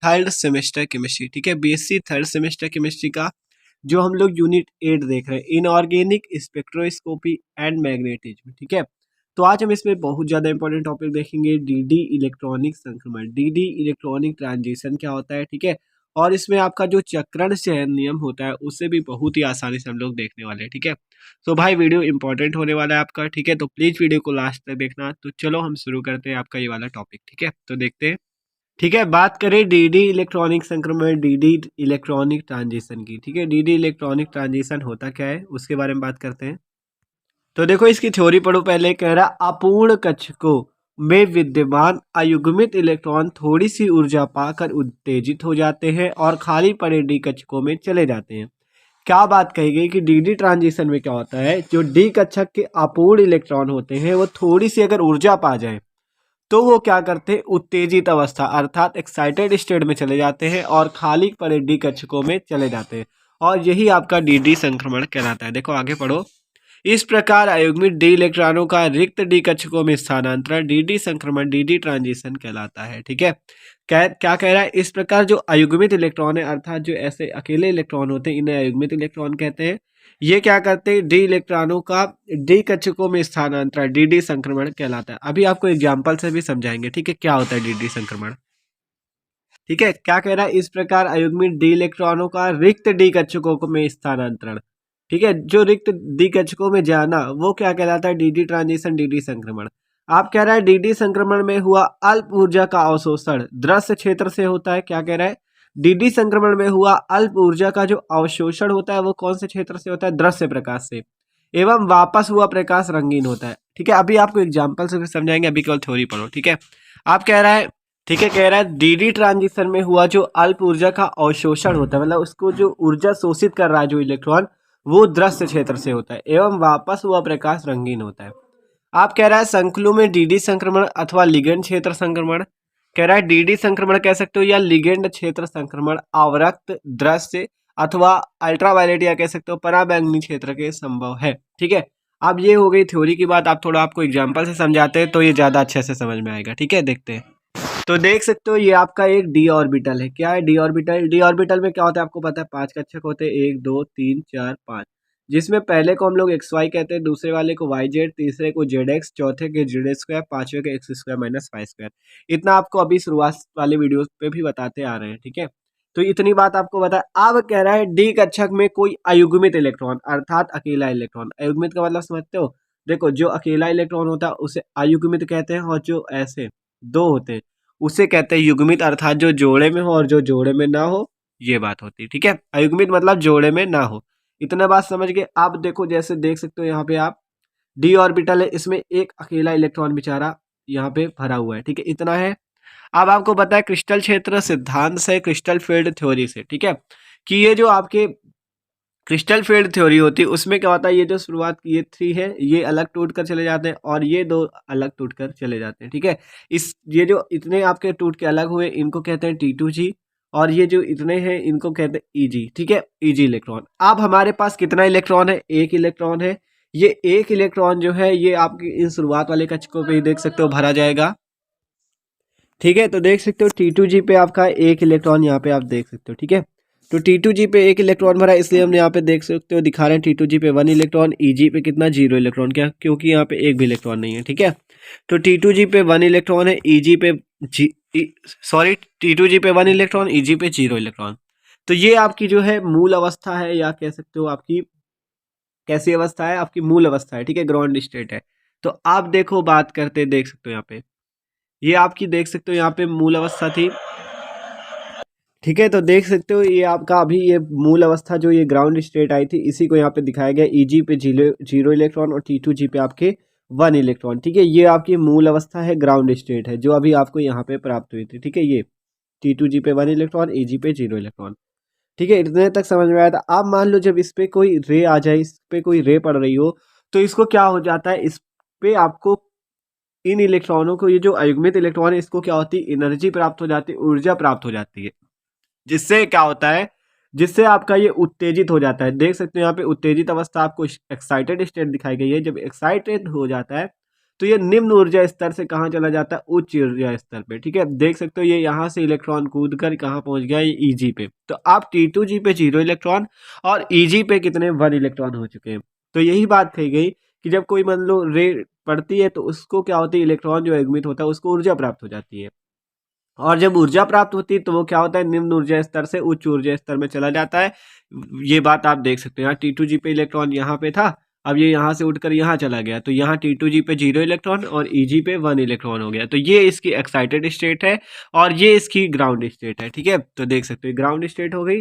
Third semester chemistry, ठीक है, BSc third semester chemistry का जो हम लोग यूनिट 8 देख रहे हैं, इनऑर्गेनिक स्पेक्ट्रोस्कोपी एंड मैग्नेटिज्म, ठीक है। तो आज हम इसमें बहुत ज़्यादा इंपॉर्टेंट टॉपिक देखेंगे, डीडी इलेक्ट्रॉनिक संक्रमण, डीडी इलेक्ट्रॉनिक ट्रांजिशन क्या होता है, ठीक है। और इसमें आपका जो चक्रण चयन नियम होता है उससे भी बहुत ही आसानी से हम लोग देखने वाले हैं, ठीक है। तो भाई वीडियो इंपॉर्टेंट होने वाला है आपका, ठीक है, तो प्लीज़ वीडियो को लास्ट तक देखना। तो चलो हम शुरू करते हैं आपका ये वाला टॉपिक, ठीक है, तो देखते हैं। ठीक है, बात करें डीडी इलेक्ट्रॉनिक संक्रमण, डीडी इलेक्ट्रॉनिक ट्रांजिशन की, ठीक है। डीडी इलेक्ट्रॉनिक ट्रांजिशन होता क्या है उसके बारे में बात करते हैं। तो देखो इसकी थ्योरी पढ़ो पहले। कह रहा अपूर्ण कक्षकों में विद्यमान अयुग्मित इलेक्ट्रॉन थोड़ी सी ऊर्जा पाकर उत्तेजित हो जाते हैं और खाली पड़े डी कक्षकों में चले जाते हैं। क्या बात कही गई कि डीडी ट्रांजिशन में क्या होता है, जो डी कक्षक के अपूर्ण इलेक्ट्रॉन होते हैं वो थोड़ी सी अगर ऊर्जा पा जाए तो वो क्या करते हैं, उत्तेजित अवस्था अर्थात एक्साइटेड स्टेट में चले जाते हैं और खाली पड़े डी कक्षकों में चले जाते हैं, और यही आपका डीडी संक्रमण कहलाता है। देखो आगे पढ़ो। इस प्रकार अयुग्मित डी इलेक्ट्रॉनों का रिक्त डी कक्षकों में स्थानांतरण डीडी संक्रमण, डीडी ट्रांजिशन कहलाता है, ठीक है। क्या कह रहा है, इस प्रकार जो अयुग्मित इलेक्ट्रॉन है अर्थात जो ऐसे अकेले इलेक्ट्रॉन होते हैं इन्हें अयुग्मित इलेक्ट्रॉन कहते हैं। ये क्या करते हैं, डी इलेक्ट्रॉनों का डी कक्षकों में स्थानांतरण डीडी संक्रमण कहलाता है। अभी आपको एग्जाम्पल से भी समझाएंगे, ठीक है, क्या होता है डीडी संक्रमण, ठीक है। क्या कह रहा है, इस प्रकार अयुग्मित डी इलेक्ट्रॉनों का रिक्त डी कक्षकों में स्थानांतरण, ठीक है, जो रिक्त डी कक्षकों में जाना वो क्या कहलाता है, डीडी ट्रांजिशन, डीडी संक्रमण। आप कह रहा है डीडी संक्रमण में हुआ अल्प ऊर्जा का अवशोषण दृश्य क्षेत्र से होता है। क्या कह रहा है, डीडी संक्रमण में हुआ अल्प ऊर्जा का जो अवशोषण होता है वो कौन से क्षेत्र से होता है, दृश्य प्रकाश से, एवं वापस हुआ प्रकाश रंगीन होता है, ठीक है। अभी आपको एग्जाम्पल से भी समझाएंगे, अभी केवल थ्योरी पढ़ो, ठीक है। आप कह रहा है, ठीक है, कह रहा है डीडी ट्रांजिशन में हुआ जो अल्प ऊर्जा का अवशोषण होता है, मतलब उसको जो ऊर्जा शोषित कर रहा है जो इलेक्ट्रॉन, वो दृश्य क्षेत्र से होता है एवं वापस हुआ प्रकाश रंगीन होता है। आप कह रहा है संकुलों में डीडी संक्रमण अथवा लिगेंड क्षेत्र संक्रमण, कह रहा है डीडी संक्रमण कह सकते हो या लिगेंड क्षेत्र संक्रमण अवरक्त दृश्य अथवा अल्ट्रावायलेट या कह सकते हो पराबैंगनी क्षेत्र के संभव है, ठीक है। अब ये हो गई थ्योरी की बात, आप थोड़ा आपको एग्जाम्पल से समझाते हैं तो ये ज़्यादा अच्छे से समझ में आएगा, ठीक है। देखते हैं। तो देख सकते हो ये आपका एक डी ऑर्बिटल है। क्या है डी ऑर्बिटल, डी ऑर्बिटल में क्या होता है आपको पता है, 5 कक्षक होते हैं, 1 2 3 4 5, जिसमें पहले को हम लोग एक्स वाई कहते हैं, दूसरे वाले को वाई जेड, तीसरे को जेड एक्स, चौथे के जेड स्क्वायर, पांचवे के X square minus Y square. इतना आपको अभी शुरुआत वाले वीडियो पे भी बताते आ रहे हैं, ठीक है। तो इतनी बात आपको बता। अब कह रहा है डी कक्षक में कोई अयुग्मित इलेक्ट्रॉन अर्थात अकेला इलेक्ट्रॉन, अयुग्मित का मतलब समझते हो, देखो जो अकेला इलेक्ट्रॉन होता है उसे अयुग्मित कहते हैं, और जो ऐसे दो होते हैं उसे कहते हैं युग्मित, अर्थात जो जोड़े में हो और जो जोड़े में ना हो, ये बात होती है, ठीक है। अयुग्मित मतलब जोड़े में ना हो। इतना बात समझ गए। आप देखो जैसे देख सकते हो यहाँ पे आप डी ऑर्बिटल है, इसमें एक अकेला इलेक्ट्रॉन बेचारा यहाँ पे भरा हुआ है, ठीक है, इतना है। अब आपको पता है क्रिस्टल क्षेत्र सिद्धांत से, क्रिस्टल फील्ड थ्योरी से, ठीक है, कि ये जो आपके क्रिस्टल फील्ड थ्योरी होती है उसमें क्या होता है, ये जो शुरुआत ये 3 है ये अलग टूट कर चले जाते हैं और ये दो अलग टूट कर चले जाते हैं, ठीक है। इस ये जो इतने आपके टूट के अलग हुए इनको कहते हैं T2G, और ये जो इतने हैं इनको कहते हैं EG, ठीक है, EG इलेक्ट्रॉन। अब हमारे पास कितना इलेक्ट्रॉन है, एक इलेक्ट्रॉन है। ये एक इलेक्ट्रॉन जो है ये आपकी इन शुरुआत वाले कक्षकों पे ही देख सकते हो भरा जाएगा, ठीक है। तो देख सकते हो T2G पे आपका एक इलेक्ट्रॉन यहाँ पे आप देख सकते हो, ठीक है। तो T2G पे एक इलेक्ट्रॉन भरा, इसलिए हमने यहाँ पे देख सकते हो दिखा रहे हैं T2G पे 1 इलेक्ट्रॉन, EG पे कितना 0 इलेक्ट्रॉन, क्या, क्योंकि यहाँ पे एक भी इलेक्ट्रॉन नहीं है, ठीक है। तो T2G पे 1 इलेक्ट्रॉन है, EG पे सॉरी T2G पे 1 इलेक्ट्रॉन, EG पे 0 इलेक्ट्रॉन। तो ये आपकी जो है मूल अवस्था है, या कह सकते हो आपकी कैसी अवस्था है, आपकी मूल अवस्था है, ठीक है, ग्राउंड स्टेट है। तो आप देखो बात करते देख सकते हो यहाँ पे, ये आपकी देख सकते हो यहाँ पे मूल अवस्था थी, ठीक है। तो देख सकते हो ये आपका अभी ये मूल अवस्था जो ये ग्राउंड स्टेट आई थी इसी को यहाँ पे दिखाया गया, EG पे 0 इलेक्ट्रॉन और T2G पे आपके 1 इलेक्ट्रॉन, ठीक है। ये आपकी मूल अवस्था है, ग्राउंड स्टेट है जो अभी आपको यहाँ पे प्राप्त हुई थी, ठीक है। ये T2G पे 1 इलेक्ट्रॉन, EG पे 0 इलेक्ट्रॉन, ठीक है। इतने तक समझ में आया था। अब मान लो जब इस पे कोई रे आ जाए, इस पे कोई रे पड़ रही हो, तो इसको क्या हो जाता है, इस पे आपको इन इलेक्ट्रॉनों को, ये जो अयुग्मित इलेक्ट्रॉन है इसको क्या होती है, एनर्जी प्राप्त हो जाती है, ऊर्जा प्राप्त हो जाती है, जिससे क्या होता है, जिससे आपका ये उत्तेजित हो जाता है। देख सकते हो यहाँ पे उत्तेजित अवस्था आपको एक्साइटेड स्टेट दिखाई गई है। जब एक्साइटेड हो जाता है तो ये निम्न ऊर्जा स्तर से कहाँ चला जाता है, उच्च ऊर्जा स्तर पे। ठीक है, देख सकते हो ये यहाँ से इलेक्ट्रॉन कूद कर कहाँ पहुंच गया, ये ईजी पे। तो आप T2G पे 0 इलेक्ट्रॉन और ईजी पे कितने 1 इलेक्ट्रॉन हो चुके हैं। तो यही बात कही गई कि जब कोई मान लो रे पड़ती है तो उसको क्या होती है, इलेक्ट्रॉन जो एग्मिट होता है उसको ऊर्जा प्राप्त हो जाती है, और जब ऊर्जा प्राप्त होती है तो वो क्या होता है, निम्न ऊर्जा स्तर से उच्च ऊर्जा स्तर में चला जाता है। ये बात आप देख सकते हो, यहाँ T2G पे इलेक्ट्रॉन यहाँ पे था, अब ये यहाँ से उठकर यहाँ चला गया, तो यहाँ T2G पे 0 इलेक्ट्रॉन और Eg पे 1 इलेक्ट्रॉन हो गया। तो ये इसकी एक्साइटेड स्टेट है और ये इसकी ग्राउंड स्टेट है। ठीक है, तो देख सकते हो ग्राउंड स्टेट हो गई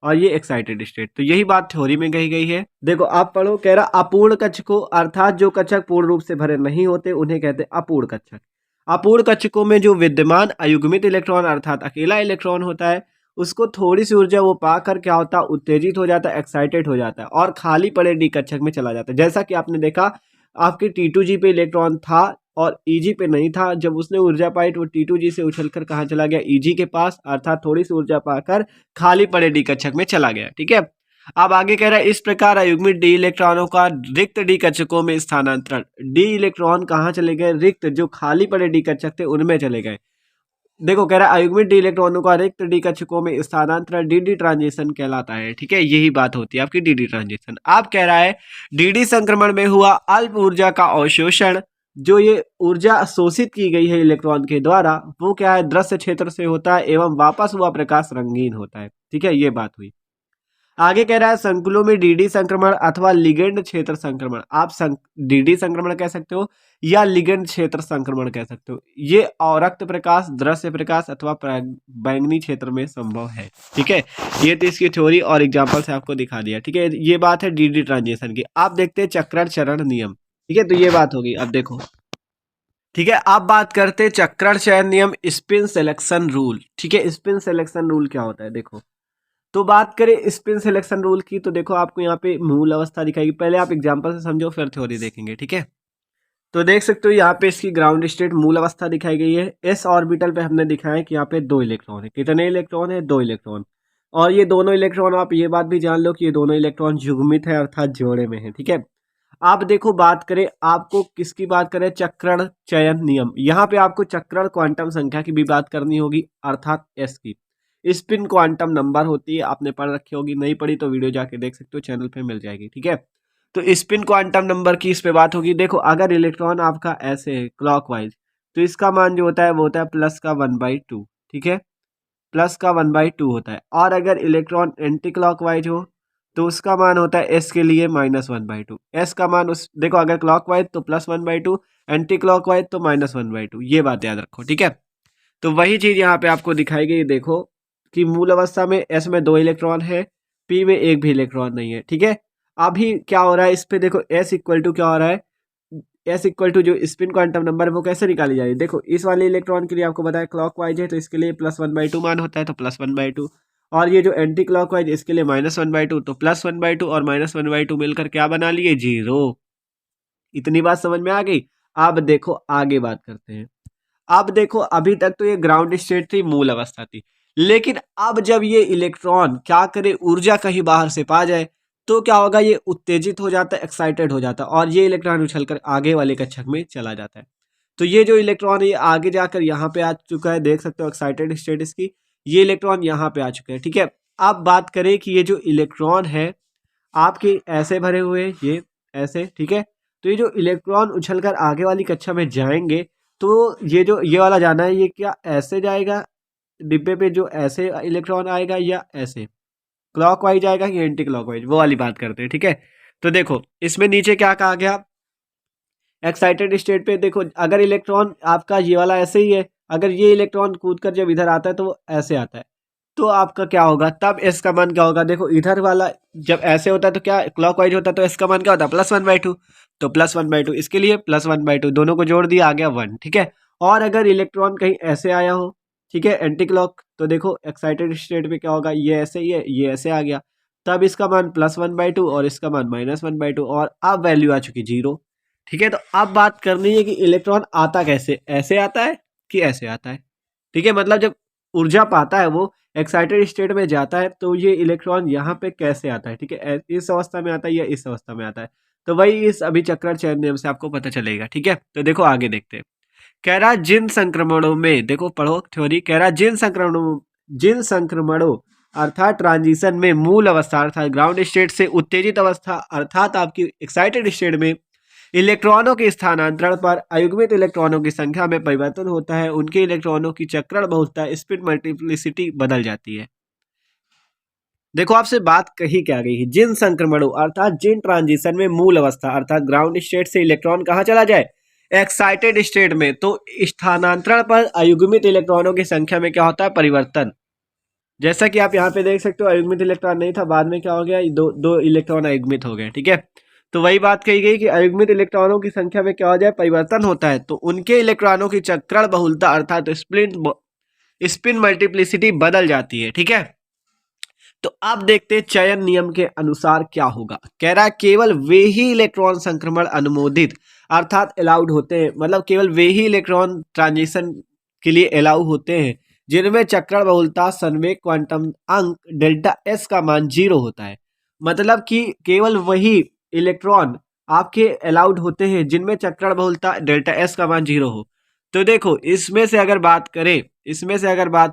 और ये एक्साइटेड स्टेट। तो यही बात थ्योरी में कही गई है। देखो आप पढ़ो, कह रहा अपूर्ण कक्षकों अर्थात जो कक्षक पूर्ण रूप से भरे नहीं होते उन्हें कहते हैं अपूर्ण कक्षक। अपूर्ण कक्षकों में जो विद्यमान अयुग्मित इलेक्ट्रॉन अर्थात अकेला इलेक्ट्रॉन होता है उसको थोड़ी सी ऊर्जा वो पाकर क्या होता है, उत्तेजित हो जाता है, एक्साइटेड हो जाता है और खाली पड़े डी कक्षक में चला जाता है। जैसा कि आपने देखा आपके T2G पे इलेक्ट्रॉन था और Eg पे नहीं था, जब उसने ऊर्जा पाई तो वो T2G से उछलकर कहाँ चला गया, Eg के पास, अर्थात थोड़ी सी ऊर्जा पाकर खाली पड़े डी कक्षक में चला गया। ठीक है, अब आगे कह रहा है इस प्रकार अयुग्मित डी इलेक्ट्रॉनों का रिक्त डी कक्षकों में स्थानांतरण, डी इलेक्ट्रॉन कहाँ चले गए, रिक्त जो खाली पड़े डी कक्षक थे उनमें चले गए। देखो कह रहा है अयुग्मित डी इलेक्ट्रॉनों का रिक्त डी कक्षकों में स्थानांतरण डी ट्रांजिशन कहलाता है। ठीक है, यही बात होती है आपकी डी ट्रांजिशन। आप कह रहा है डी संक्रमण में हुआ अल्प ऊर्जा का अवशोषण, जो ये ऊर्जा शोषित की गई है इलेक्ट्रॉन के द्वारा वो क्या है, दृश्य क्षेत्र से होता है एवं वापस हुआ प्रकाश रंगीन होता है। ठीक है, ये बात हुई। आगे कह रहा है संकुलों में डीडी संक्रमण अथवा लिगेंड क्षेत्र संक्रमण, आप डीडी संक्रमण कह सकते हो या लिगेंड क्षेत्र संक्रमण कह सकते हो। ये अवरक्त प्रकाश, दृश्य प्रकाश अथवा बैंगनी क्षेत्र में संभव है। ठीक है, ये तो इसकी थ्योरी और एग्जांपल से आपको दिखा दिया। ठीक है, ये बात है डीडी ट्रांजिशन की। आप देखते हैं चक्रण चरण नियम। ठीक है, तो ये बात होगी। अब देखो, ठीक है, आप बात करते हैं चक्रण चयन नियम, स्पिन सिलेक्शन रूल। ठीक है, स्पिन सिलेक्शन रूल क्या होता है देखो, तो बात करें स्पिन सिलेक्शन रूल की तो देखो आपको यहाँ पे मूल अवस्था दिखाएगी। पहले आप एग्जांपल से समझो फिर थ्योरी देखेंगे। ठीक है, तो देख सकते हो यहाँ पे इसकी ग्राउंड स्टेट मूल अवस्था दिखाई गई है। एस ऑर्बिटल पे हमने दिखाया कि यहाँ पे 2 इलेक्ट्रॉन है। कितने इलेक्ट्रॉन है, 2 इलेक्ट्रॉन। और ये दोनों इलेक्ट्रॉन, आप ये बात भी जान लो कि ये दोनों इलेक्ट्रॉन युग्मित है अर्थात जोड़े में है। ठीक है, आप देखो बात करें, आपको किसकी बात करें, चक्रण चयन नियम। यहाँ पे आपको चक्रण क्वांटम संख्या की भी बात करनी होगी अर्थात एस की। स्पिन क्वांटम नंबर होती है, आपने पढ़ रखी होगी, नहीं पढ़ी तो वीडियो जाके देख सकते हो, चैनल पे मिल जाएगी। ठीक है, तो स्पिन क्वांटम नंबर की इस पे बात होगी। देखो अगर इलेक्ट्रॉन आपका ऐसे है क्लॉकवाइज तो इसका मान जो होता है वो होता है प्लस का 1/2। ठीक है, प्लस का 1/2 होता है। और अगर इलेक्ट्रॉन एंटी क्लॉकवाइज हो तो उसका मान होता है एस के लिए -1/2। एस का मान उस देखो अगर क्लॉकवाइज तो +1/2, एंटी क्लॉकवाइज तो -1/2। ये बात याद रखो। ठीक है, तो वही चीज यहाँ पे आपको दिखाई गई। देखो कि मूल अवस्था में एस में 2 इलेक्ट्रॉन है, पी में एक भी इलेक्ट्रॉन नहीं है। ठीक है, अभी क्या हो रहा है इस पे देखो, एस इक्वल टू क्या हो रहा है, एस इक्वल टू जो स्पिन क्वांटम नंबर है वो कैसे निकाली जाएगी। देखो इस वाले इलेक्ट्रॉन के लिए आपको बताया क्लॉकवाइज है तो इसके लिए +1/2 मान होता है, तो +1/2। और ये जो एंटी क्लॉकवाइज इसके लिए -1/2, तो +1/2 और -1/2 मिलकर क्या बना लिए, 0। इतनी बात समझ में आ गई। अब देखो आगे बात करते हैं। अब देखो अभी तक तो ये ग्राउंड स्टेट थी, मूल अवस्था थी, लेकिन अब जब ये इलेक्ट्रॉन क्या करे, ऊर्जा कहीं बाहर से पा जाए तो क्या होगा, ये उत्तेजित हो जाता है, एक्साइटेड हो जाता है और ये इलेक्ट्रॉन उछलकर आगे वाले कक्षक में चला जाता है। तो ये जो इलेक्ट्रॉन है ये आगे जाकर यहाँ पे आ चुका है, देख सकते हो एक्साइटेड स्टेट इसकी, ये इलेक्ट्रॉन यहाँ पे आ चुके हैं। ठीक है, अब बात करें कि ये जो इलेक्ट्रॉन है आपके ऐसे भरे हुए हैं, ये ऐसे। ठीक है, तो ये जो इलेक्ट्रॉन उछलकर आगे वाली कक्षा में जाएंगे तो ये जो ये वाला जाना है ये क्या ऐसे जाएगा डिब्बे पे, जो ऐसे इलेक्ट्रॉन आएगा या ऐसे क्लॉकवाइज आएगा या एंटी क्लॉकवाइज, वो वाली बात करते हैं। ठीक है, तो देखो इसमें नीचे क्या कहा गया, एक्साइटेड स्टेट पे देखो अगर इलेक्ट्रॉन आपका ये वाला ऐसे ही है, अगर ये इलेक्ट्रॉन कूद कर जब इधर आता है तो वो ऐसे आता है, तो आपका क्या होगा, तब एस का मान क्या होगा। देखो इधर वाला जब ऐसे होता है तो क्या क्लॉकवाइज होता है, तो एस का मान क्या होता है +1/2, तो +1/2 इसके लिए +1/2 दोनों को जोड़ दिया, आ गया 1। ठीक है, और अगर इलेक्ट्रॉन कहीं ऐसे आया हो, ठीक है एंटी क्लॉक, तो देखो एक्साइटेड स्टेट पे क्या होगा, ये ऐसे ही है, ये ऐसे आ गया, तब इसका मान +1/2 और इसका मान -1/2 और अब वैल्यू आ चुकी 0। ठीक है, तो अब बात करनी है कि इलेक्ट्रॉन आता कैसे, ऐसे आता है कि ऐसे आता है। ठीक है, मतलब जब ऊर्जा पाता है वो एक्साइटेड स्टेट में जाता है तो ये इलेक्ट्रॉन यहाँ पे कैसे आता है। ठीक है, इस अवस्था में आता है या इस अवस्था में आता है, तो वही इस अभिचक्रण चयन नियम से आपको पता चलेगा। ठीक है, तो देखो आगे देखते हैं। कह रहा जिन संक्रमणों में, देखो पढ़ो थ्योरी, कह रहा जिन संक्रमणों अर्थात ट्रांजिशन में मूल अवस्था अर्थात ग्राउंड स्टेट से उत्तेजित अवस्था अर्थात आपकी एक्साइटेड स्टेट में इलेक्ट्रॉनों के स्थानांतरण पर अयुग्मित इलेक्ट्रॉनों की संख्या में परिवर्तन होता है, उनके इलेक्ट्रॉनों की चक्रण बहुलता स्पिन मल्टीप्लिसिटी बदल जाती है। देखो आपसे बात कही क्या गई है, जिन संक्रमणों अर्थात जिन ट्रांजिशन में मूल अवस्था अर्थात ग्राउंड स्टेट से इलेक्ट्रॉन कहाँ चला जाए, एक्साइटेड स्टेट में, तो स्थानांतरण पर अयुग्मित इलेक्ट्रॉनों की संख्या में क्या होता है, परिवर्तन। जैसा कि आप यहाँ पे देख सकते हो, अयुग्मित इलेक्ट्रॉन नहीं था, बाद में क्या हो गया, दो दो इलेक्ट्रॉन अयुग्मित हो गए। ठीक है, तो वही बात कही गई कि अयुग्मित इलेक्ट्रॉनों की संख्या में क्या हो जाए, परिवर्तन होता है, तो उनके इलेक्ट्रॉनों की चक्रण बहुलता अर्थात स्पिन मल्टीप्लिसिटी बदल जाती है। ठीक है, तो अब देखते हैं चयन नियम के अनुसार क्या होगा। कह रहा है केवल वे ही इलेक्ट्रॉन संक्रमण अनुमोदित अर्थात अलाउड होते हैं, मतलब केवल वे ही इलेक्ट्रॉन ट्रांजिशन के लिए अलाउ होते हैं जिनमें चक्रण बहुलता संवेग क्वांटम अंक डेल्टा एस का मान 0 होता है। मतलब कि केवल वही इलेक्ट्रॉन आपके अलाउड होते हैं जिनमें चक्रण बहुलता डेल्टा एस का मान 0 हो। तो देखो इसमें से अगर बात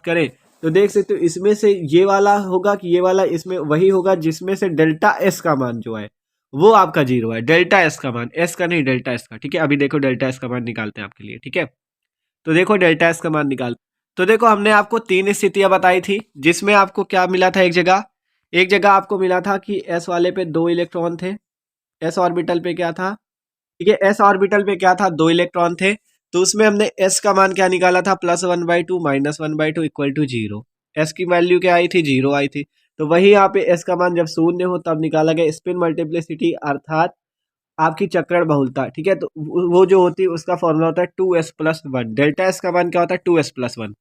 करें तो देख सकते हो, इसमें से ये वाला होगा कि ये वाला, इसमें वही होगा जिसमें से डेल्टा एस का मान जो है वो आपका 0 है, डेल्टा एस का मान, एस का नहीं डेल्टा एस का। ठीक है, अभी देखो डेल्टा एस का मान निकालते हैं आपके लिए। ठीक है, तो देखो डेल्टा एस का मान निकाल, तो देखो हमने आपको 3 स्थितियां बताई थी जिसमें आपको क्या मिला था, एक जगह आपको मिला था कि एस वाले पे 2 इलेक्ट्रॉन थे, एस ऑर्बिटल पे क्या था, ठीक है, एस ऑर्बिटल पे क्या था, 2 इलेक्ट्रॉन थे, तो उसमें हमने एस का मान क्या निकाला था, +1/2 -1/2 = 0। एस की वैल्यू क्या आई थी, 0 आई थी। तो वही यहाँ पे एस का मान जब शून्य हो तब निकाला गया स्पिन मल्टीप्लिसिटी अर्थात आपकी चक्रण बहुलता। ठीक है, तो वो जो होती है उसका फॉर्मूला होता है 2s+1। डेल्टा एस का मान क्या होता है, 2s+1।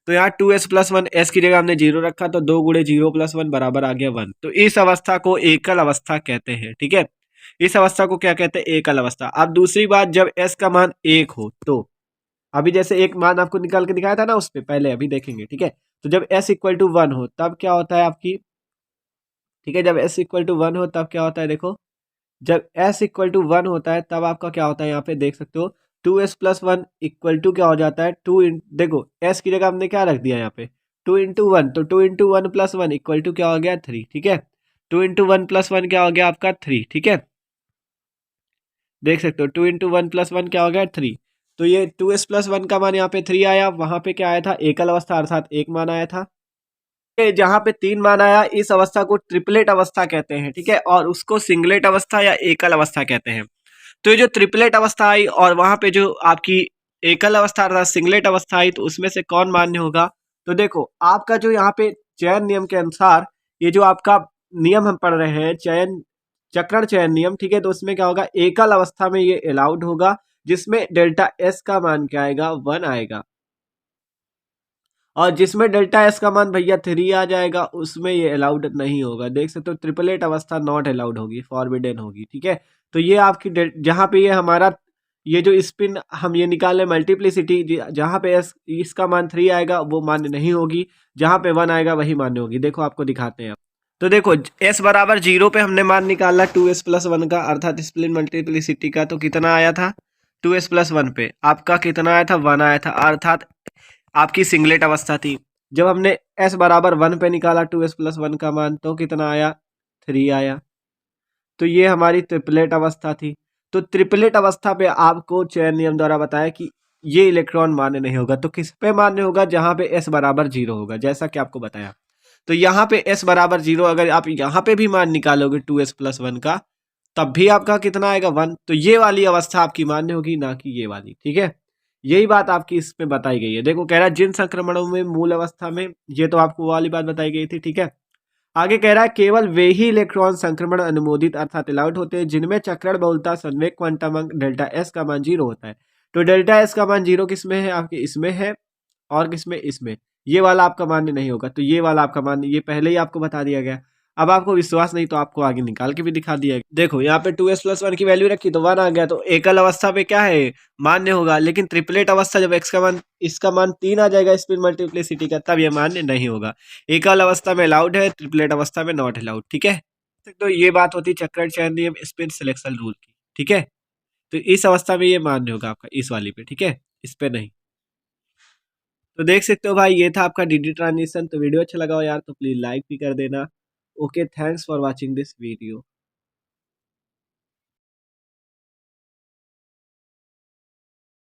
तो यहाँ 2s+1, एस की जगह हमने 0 रखा तो 2 × 0+1 बराबर आ गया 1। तो इस अवस्था को एकल अवस्था कहते हैं। ठीक है, इस अवस्था को क्या कहते हैं, एकल अवस्था। अब दूसरी बात, जब एस का मान 1 हो तो अभी जैसे एक मान आपको निकाल के दिखाया था ना उस पे पहले, अभी देखेंगे। ठीक है, तो जब s = 1 हो तब क्या होता है आपकी, ठीक है, जब s = 1 हो तब क्या होता है, देखो जब s = 1 होता है तब आपका क्या होता है, यहाँ पे देख सकते हो 2s+1 = क्या हो जाता है, देखो s की जगह हमने क्या रख दिया यहाँ पे 2 × 1, तो 2 × 1+1 = क्या हो गया, 3। ठीक है, 2 × 1+1 क्या हो गया आपका 3। ठीक है, देख सकते हो 2 × 1+1 क्या हो गया 3। तो ये 2s+1 का मान यहाँ पे 3 आया, वहां पे क्या आया था, एकल अवस्था अर्थात एक मान आया था। जहां पे 3 मान आया इस अवस्था को ट्रिपलेट अवस्था कहते हैं। ठीक है, और उसको सिंगलेट अवस्था या एकल अवस्था कहते हैं। तो ये जो ट्रिपलेट अवस्था आई और वहां पे जो आपकी एकल अवस्था अर्थात सिंगलेट अवस्था आई, तो उसमें से कौन मान्य होगा। तो देखो आपका जो यहाँ पे चयन नियम के अनुसार ये जो आपका नियम हम पढ़ रहे हैं, चक्रण चयन नियम, ठीक है, तो उसमें क्या होगा, एकल अवस्था में ये अलाउड होगा जिसमें डेल्टा एस का मान क्या आएगा, 1 आएगा, और जिसमें डेल्टा एस का मान भैया 3 आ जाएगा उसमें ये अलाउड नहीं होगा। देख सकते हो ट्रिपलेट अवस्था नॉट अलाउड होगी, फॉरबिडन होगी। ठीक है, तो ये आपकी जहाँ पे ये हमारा ये जो स्पिन हम ये निकाले मल्टीप्लिसिटी, जहाँ पे एस इसका मान 3 आएगा वो मान्य नहीं होगी, जहाँ पे 1 आएगा वही मान्य होगी। देखो आपको दिखाते हैं। तो देखो s बराबर 0 पे हमने मान निकाला 2s+1 का अर्थात स्प्लिन मल्टीप्लिसिटी का, तो कितना आया था, 2s+1 पे आपका कितना आया था, 1 आया था, अर्थात आपकी सिंगलेट अवस्था थी। जब हमने s बराबर 1 पे निकाला 2s+1 का मान तो कितना आया, 3 आया। तो ये हमारी ट्रिपलेट अवस्था थी। तो ट्रिपलेट अवस्था पे आपको चयन नियम द्वारा बताया कि ये इलेक्ट्रॉन मान्य नहीं होगा। तो किस पे मान्य होगा, जहां पे s बराबर 0 होगा, जैसा कि आपको बताया। तो यहाँ पे s बराबर 0 अगर आप यहाँ पे भी मान निकालोगे 2s+1 का तब भी आपका कितना आएगा, 1। तो ये वाली अवस्था आपकी मान्य होगी, ना कि ये वाली। ठीक है, यही बात आपकी इसमें बताई गई है। देखो कह रहा है जिन संक्रमणों में मूल अवस्था में, ये तो आपको वाली बात बताई गई थी। ठीक है, आगे कह रहा है केवल वे ही इलेक्ट्रॉन संक्रमण अनुमोदित अर्थात अलाउड होते हैं जिनमें चक्रण बहुलता संवेग क्वांटम अंक डेल्टा एस का मान 0 होता है। तो डेल्टा एस का मान 0 किस में है, आपके इसमें है, और किसमें, इसमें। ये वाला आपका मान्य नहीं होगा, तो ये वाला आपका मान्य, ये पहले ही आपको बता दिया गया। अब आपको विश्वास नहीं तो आपको आगे निकाल के भी दिखा दिया। देखो यहाँ पे 2s+1 की वैल्यू रखी तो 1 आ गया, तो एकल अवस्था पे क्या है, मान्य होगा। लेकिन ट्रिपलेट अवस्था जब x का मान, इसका मान 3 आ जाएगा स्पिन मल्टीप्लिसिटी का, तब ये मान्य नहीं होगा। एकल अवस्था में अलाउड है, ट्रिपलेट अवस्था में नॉट अलाउड। ठीक है, सकते हो ये बात होती है चक्कर चयन नियम स्पिन सिलेक्शन रूल की, ठीक है। तो इस अवस्था में ये मान्य होगा आपका इस वाली पे, ठीक है, इस पे नहीं। तो देख सकते हो भाई ये था आपका डीडी ट्रांजिशन। तो वीडियो अच्छा लगा हो यार तो प्लीज लाइक भी कर देना। Okay, thanks for watching this video.